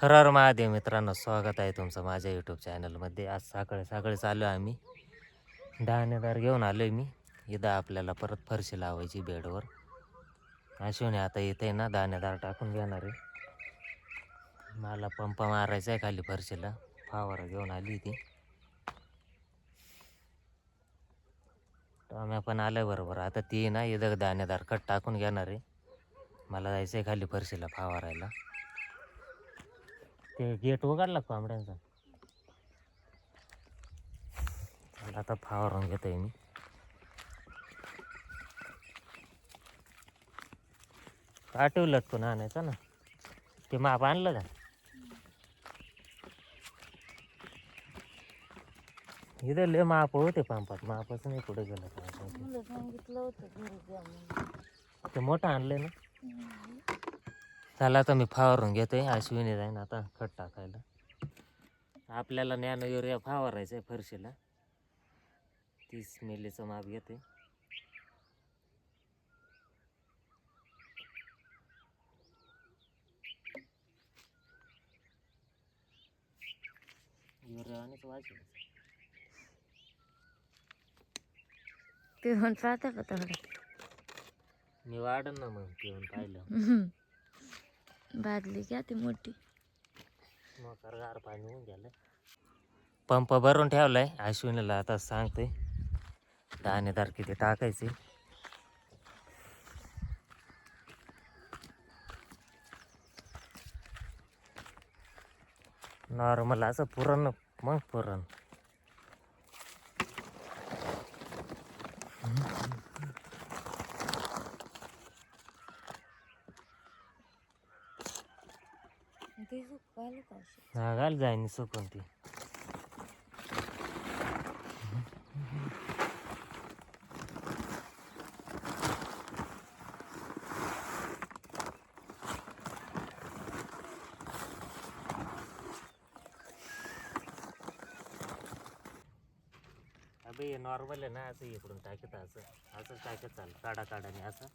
हर हर महादेव मित्रांनो, स्वागत आहे तुमचं माझ्या यूट्यूब चॅनलमध्ये. आज सकाळी सकाळी चाललो आम्ही दाणेदार घेऊन आलो आहे मी. इथं आपल्याला परत फरशी लावायची बेडवर. अश्विनी आता इथे ना दाणेदार टाकून घेणार आहे. मला पंप मारायचा आहे खाली फरशीला. फावरा घेऊन आली ती. टॉम्या पण आल्या बरोबर. आता ती ना इथं दाणेदार खत टाकून घेणार आहे. मला जायचं आहे खाली फरशीला फावरायला. ते गेट उघडला कोंबड्यांचा. आता फावरून घेतोय मी. काठीव लटकून आणायचं ना. ते माप आणलं का? इथं लय माप होते पंपात. मापच नाही कुठे गेलं काय माहिती. सांगितलं होतं घरी द्या म्हणून. ते मोठं आणलंय ना. चला आता मी फावरून घेतोय. अश्विनी जाईन आता खत टाकायला. आपल्याला नॅनो युरिया फावरायचं आहे फरशीला. 30 मिलीचं माप घेते. युरियानेच वाजवायचं. पिऊन पाहता का थोडं? मी वाढन ना मग पिऊन पाहिलं. बादली घ्या ती मोठी. मग गार पाणी होऊन गेलं. पंप भरून ठेवलाय. अश्विनीला आता सांगते दाणेदार किती टाकायचे. नॉर्मल असं पुरण मग पुरण. ते सुकवायला का अशी? हा घाल जाईन सुकून ती. अबे नॉर्मल आहे ना. असं इकडून टाकत असं टाकत चाल. काढा काढाने असं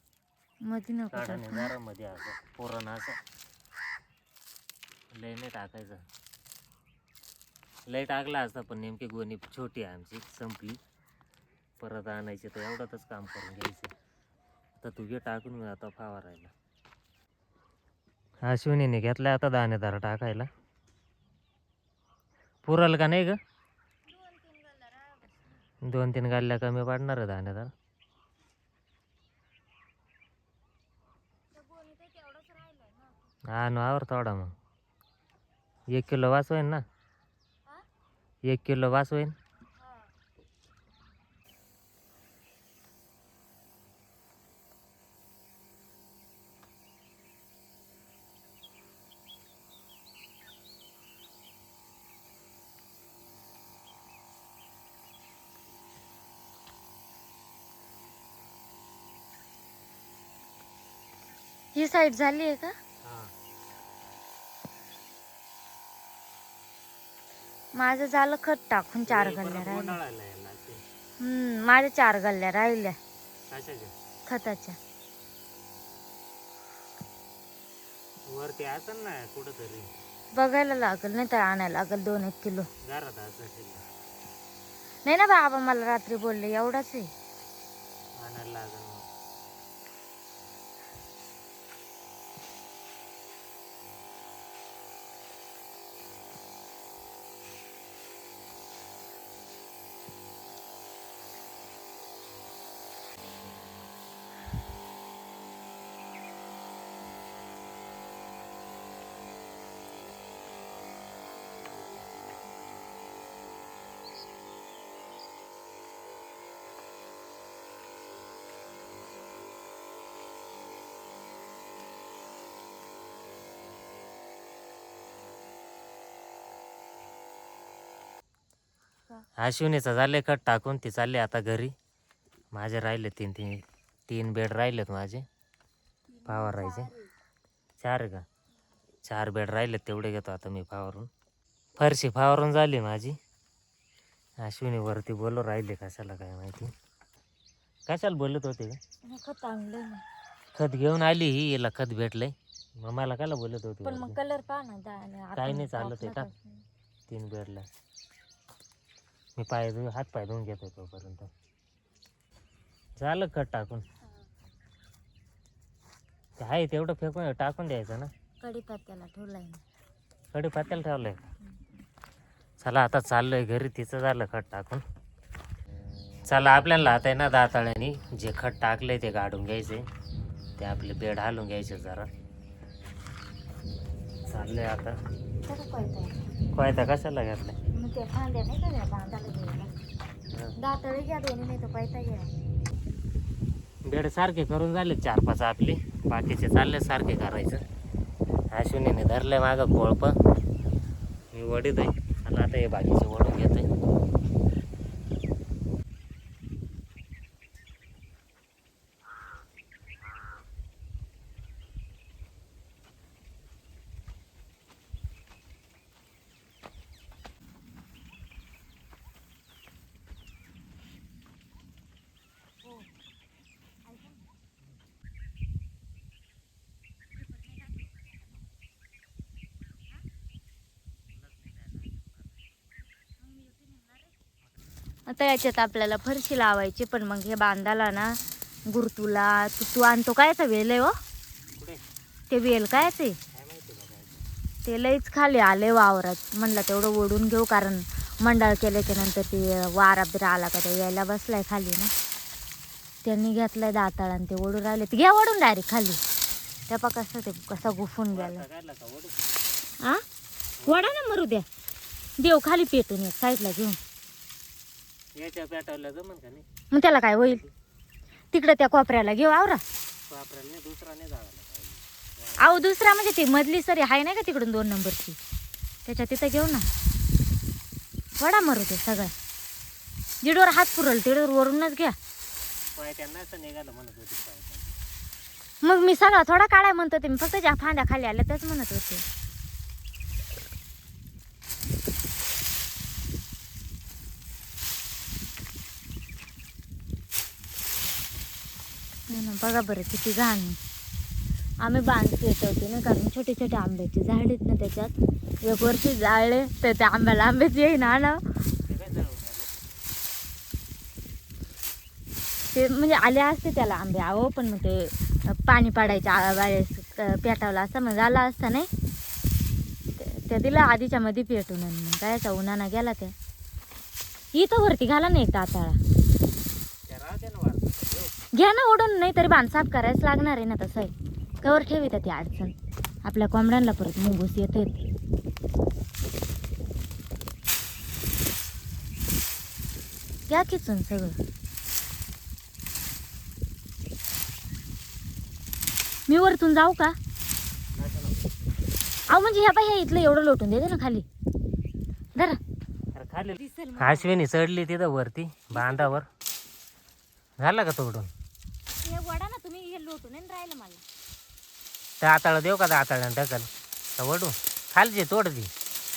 मध्ये नको काढाने टाकू. दारामध्ये असं पुरण असं. लय नाही टाकायचं. लय टाकला असता पण नेमकी गोणी छोटी आहे आमची, संपली. परत आणायची तर एवढंच काम करून घ्यायचं. आता तू घे टाकून. मी आता फावरायला. अश्विनीने घेतलाय आता दाणेदार टाकायला. पुरल का नाही ग? 2-3 गाल्ल्या कमी पडणार आहे दाणेदार. हा नावर थोडा मग 1 किलो वाचवेन ना. 1 किलो वाचवेन. ही साईड झाली आहे का? माझं झालं खत टाकून 4 गल्ल्या राहिल्या. माझ्या 4 गल्ल्या राहिल्या खताच्या. वरती असेल ना कुठंतरी. बघायला लागल, नाही तर आणायला लागल 2-1 किलो. घरात असेल नाही ना बाबा, मला रात्री बोलले एवढाच आहे. आणायला लागेल मग. अश्विनीचा झाले खत टाकून. ती चालली आता घरी. माझे राहिले 3 बेड राहिलेत माझे फावरायचे. 4 आहे का? 4 बेड राहिलेत, तेवढे घेतो आता मी फावरून. फरशी फावरून झाली माझी. अश्विनी वरती बोलू राहिले कशाला काय माहिती. कशाला बोलत होते का? खत आणलंय ना. खत घेऊन आली ही. हिला खत भेटलंय. मग मला कायला बोलत होती पण मग वरती? कलर पहा ना आपण काही नाही चालत आहे का टाकला 3 बेडला. मी हात पाय धुवून घेतो तोपर्यंत. झालं खत टाकून. ते आहे तेवढं फेकून टाकून द्यायचं ना. कढीपत्त्याला ठेवलाय मी. कढीपत्त्याला ठेवलंय. चला आता चाललोय घरी. तिचं झालं खत टाकून. चला आपल्याला आता आहे ना दाताळ्याने जे खत टाकलंय ते काढून घ्यायचे. ते आपले बेड हालून घ्यायचे जरा. चाललंय आता. कसं कोयता कोयता कशाला घेतलाय? मग ते फांद्या नाही का त्या बांधायला घ्यायला. दाताळे घ्या दोन्ही, नाही तर कोयता घ्या. बेड सारखे करून झाले 4-5 आपले. बाकीचे चालले सारखे करायचं. अश्विनीने धरलंय मागं कोळप. मी वडीत आहे आणि आता हे बाकीचे वडून घेतोय. आता याच्यात आपल्याला फरशी लावायची, पण मग हे बांधाला ना गुरतुला तू आणतो कायचा वेल आहे हो? कुठे? ते वेल काय ते काय माहिती बघा. ते लईच खाली आले वावरात. म्हणलं तेवढं ओढून घेऊ, कारण मंडळ केल्याच्या नंतर ते वारा बिरा आला का ते यायला बसलाय खाली ना. त्यांनी घेतलाय दाताळ आणि ते ओढून राहिले. ते घ्या ओढून डायरेक्ट खाली. त्या पा कसं ते कसा गुफून गेला. आ वडा ना मरू द्या. देव खाली पेटून एक साईडला घेऊन. याच्या पेटवल्या जमन का नाही? मग त्याला काय होईल? तिकडे त्या कोपऱ्याला घेऊ आवरा. वापरायला नाही, दुसरा नाही जायला पाहिजे. अहो दुसरा म्हणजे ती मधली सरी आहे नाही का तिकडून 2 नंबरची, त्याच्या तिथं घेऊ ना. वडा मरू दे सगळं. जिडवर हात पुरल तिडवर वरूनच घ्या. पाय त्यांना असं निघालं म्हणत होती पाय. मग मी सगळा थोडा काढाय म्हणत होते. मी फक्त ज्या फांद्या खाली आल्या त्याच म्हणत होते. बघा बरं किती घाण. आम्ही बांध पेटवते ना, कारण छोटे छोटे आंब्याचे झाड आहेत ना त्याच्यात. एक वर्षी जाळले तर त्या आंब्याला आंब्याच येईना ना. ते म्हणजे आले असते त्याला आंबे. आहो पण मग ते पाणी पाडायच्या वेळेस पेटावला असता मग झाला असता नाही. त्या दिला आधीच्या मध्ये पेटून आणि कायचा उन्हाना गेला त्या. इथं वरती घाला नाही दाताळा. घ्या ना ओढून, नाही तरी बांध साफ करायच लागणार आहे ना. तसं आहे कवर ठेवी ती अडचण. आपल्या कोंबड्यांना परत मुंगूस येते. घ्या खिचून सगळं. मी वरतून जाऊ का? अहो म्हणजे ह्या बाई इथलं एवढं लोटून देते ना खाली. जरा खाली अश्विनी चढली तिथं वरती बांधावर. झालं का तोडून? हे वडा ना तुम्ही, हे लोटून राहिलं मला. त्या आताळा देऊ का? आताळ्यानं ढकल तर वडू खालची तोड दी.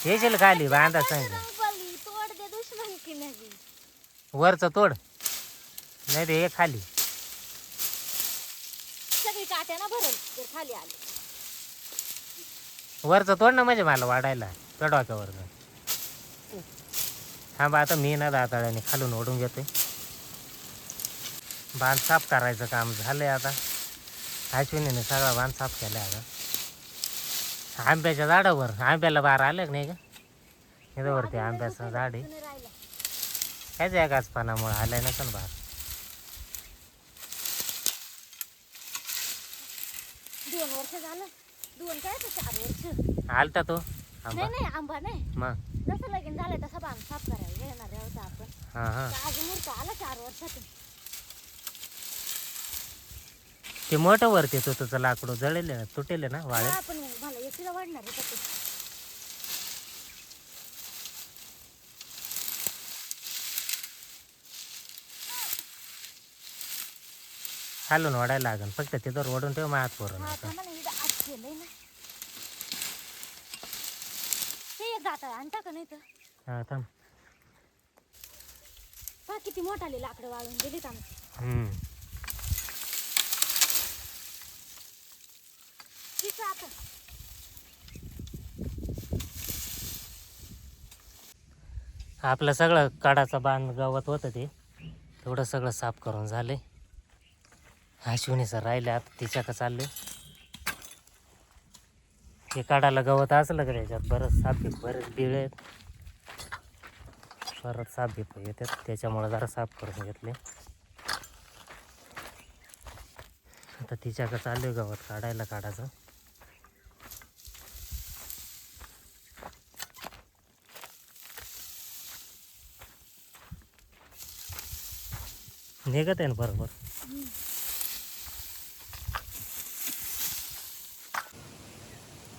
येशील खाली बांधा सांगितलं. तोड दे दुश्मन की नाही. वरचं तोड नाही दे हे खाली. सगळी काट्या ना भरल जर खाली आले. वरचं तोड ना म्हणजे मला वाढायला डोक्यावर. थांबा आता मी ना दाताळ्याने खालून ओढून घेतोय. बांध साफ करायचं काम झालंय आता. अश्विनीने सगळा बांध साफ केलाय आता. आंब्याच्या झाडावर आंब्याला बार आलं का नाही का? इथं वरती आंब्याचं झाड आहे. कायच एकाच पानामुळे आलाय नसेल बार. 2 वर्ष झालं. 2 काय 4 वर्ष आलता तो आंबा. नाही नाही आंबा नाही. मग जसं लगीन झालंय तसं बांध साफ करायला घेणार होता आपण. हां हां अजून मूर्त आला 4 वर्षातून. ते मोठं वरती तो तुझं लाकडं जळेल ना, तुटेल ना वाळे. पण मला एकटीला वाढणार आहे ते. खालून वाढायला लागेल. फक्त तिथं ओढून ठेव मात पोरं. हा थांबा ना, इथं आत केलंय ना. हे एक जाता आणता का नाही तर. हां थांब. पहा किती मोठाले लाकडं वाळून गेलीत आमची. किती आपलं सगळं काडाचा बांध गवत होतं ते तेवढं सगळं साफ करून झालंय. अश्विनीचं राहिलं आता तिच्याकडं चाललंय. हे काढायला गवत असलं का त्याच्यात बरंच साफ बरेच बिळ आहेत, परत साफ येतात, त्याच्यामुळं जरा साफ करून घेतले. आता तिच्याकडं चालू आहे गवत काढायला काढायचं. निघत आहे ना बरोबर.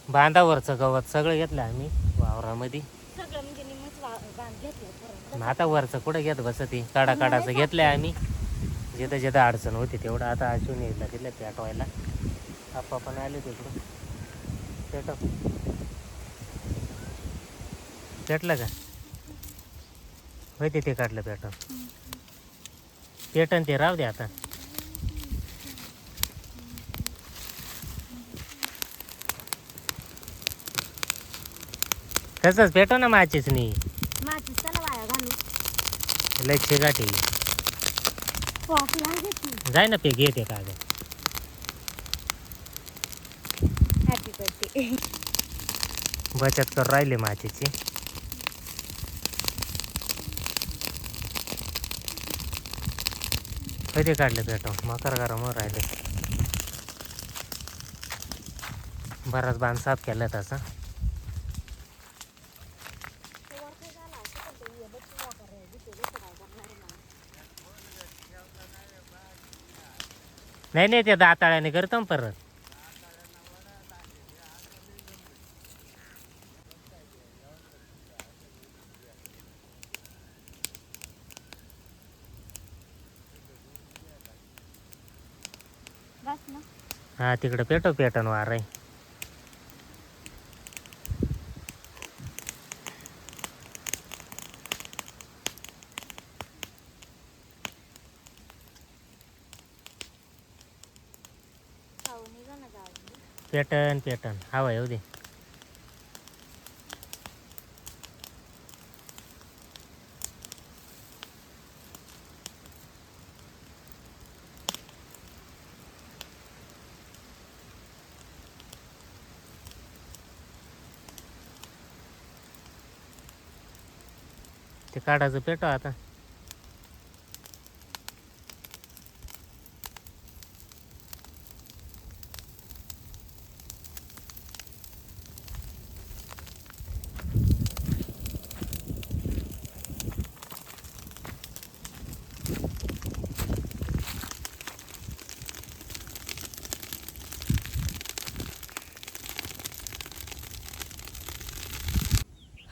बांधावरचं गवत सगळं घेतलं आम्ही वावरामध्ये. सगळं म्हणजे निम्मच बांध घेतलं. आता वरचं कुठं घेत बसती, काढाचं घेतलंय आम्ही. जिथं जिथं अडचण होती तेवढं आता अश्विनीला दिलं पेटवायला. आप्पा पण आले तिकडून. पेटलं का होते ते काढलं पेटन ते राहू दे आता. तसंच पेटव ना माचीच नाही. माझी चला वाया घालू. लय चिराटी जाय ना पे घेते कागद. Happy birthday. बचत कर राहिले माचीची. कधी काढले पेटव मकर गरम राहिले. बराच बांध साफ केला तसा. नाही ते दाताळ्याने करतो परत. हा तिकडं पेटन वार आहे. पेटन हवा येऊ दे. ते काढायचं पेटव आता.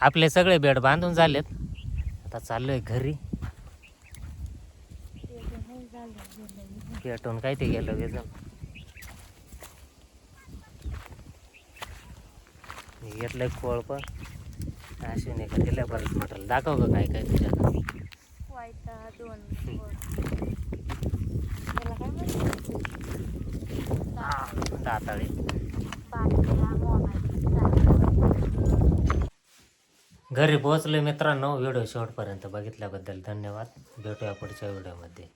आपले सगळे बेड बांधून झालेत. आता चाललोय घरी. पेटून काय ते गेलं वेजन. घेतलंय कोळप. अश्विनी का दिल्या बरंच म्हटलं दाखव का काय काय तुझ्याकडे. दाताळे. घरी पोहोचले मित्रांनो. व्हिडिओ शेवटपर्यंत बघितल्याबद्दल धन्यवाद. भेटूया पुढच्या व्हिडिओमध्ये.